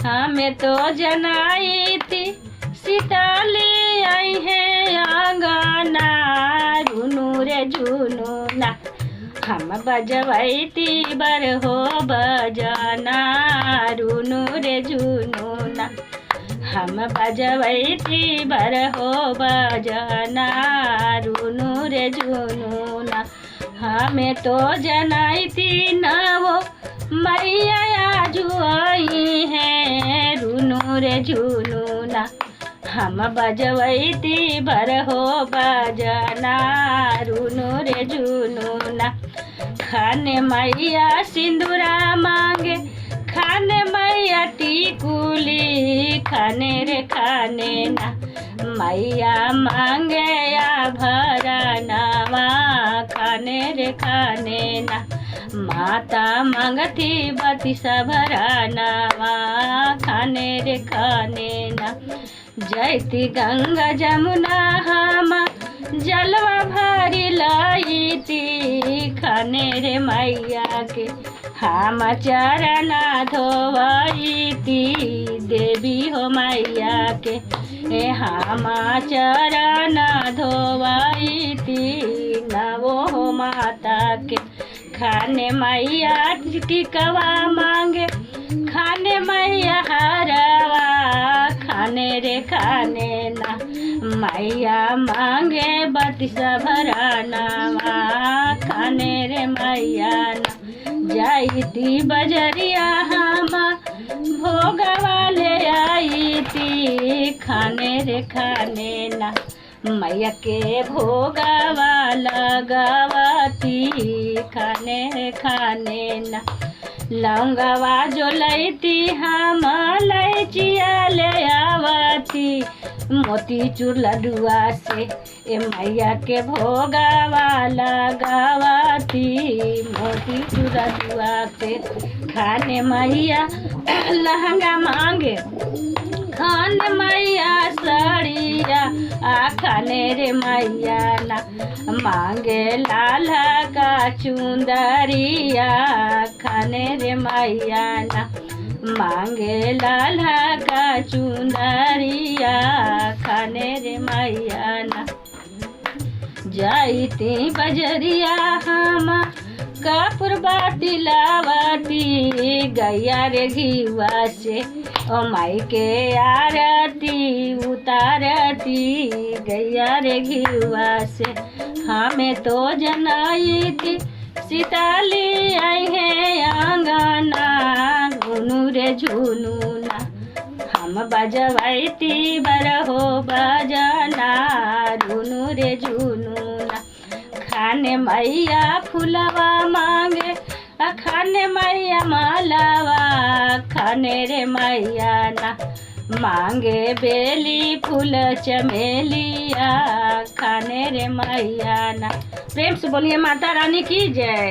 हमें तो जनाई थी सीताली आई है आंगना, रुनु रे जुनू ना। हम बजवई थी बर हो बजाना, रुनु रे जुनू ना। हम बजवई थी बर हो बजाना, रुनु रे जुनू ना। हमें तो जनाई थी न वो मैया जुआई है, रुनु रे जुनू ना। हम बजवई थी बर हो बजाना, रुनु रे जुनू ना। खाने मैया सिंदूरा मांगे, खाने मैया टिकुली, खाने रे खाने ना। मैया मांगे या भरनावा, खाने रे खाने ना। माता मांगती बतीसा भरनावा, खाने रे खाने ना। जयती गंगा जमुना हम जलवा भरी लाई थी, खाने रे मैया के हम चरण धोवई थी, देवी हो मैया के हम चरण धोवई थी, नवो हो माता के। खाने मैया टिकवा मांगे, खाने मैया हरवा, खाने रे खाने ना। मैया मांगे बतीसा भरनावा, खाने रे मैया ना। जाई बजरिया हम भोगवा ले आई थी, खाने रे खाने ना। मैया के भोगवा लगावती, खाने रे खाने ना। लौंगवा जो लैती हम लैचिया ले आवती, मोती चूर लडुआ से ए मैया के भोगवा लगावती, मोती चूर लडुआ से। खाने मैया लहंगा मांगे, खाने मैया साड़िया, खाने रे मैया ना। मांगे लाल का चुंदरिया, खाने रे मैया ना। मांगे लाल का चुंदरिया, खाने रे मैया ना। जाईती बजरिया हम कपूर बाती लावती, गैया रे घीवा से ओ माई के आरती उतारती, गैया रे घीवा से। हमें तो जनाई थी सीताली आई है आंगना, रुनु रे जुनू ना। हम बजवई थी बर हो बजाना, रुनु रे जुनू ना। खाने मैया फुलवा मांगे, खाने मैया मालावा, खाने रे मैया ना। मांगे बेली फूल चमेलिया, खाने रे मैया ना। प्रेम से बोलिए माता रानी की जय।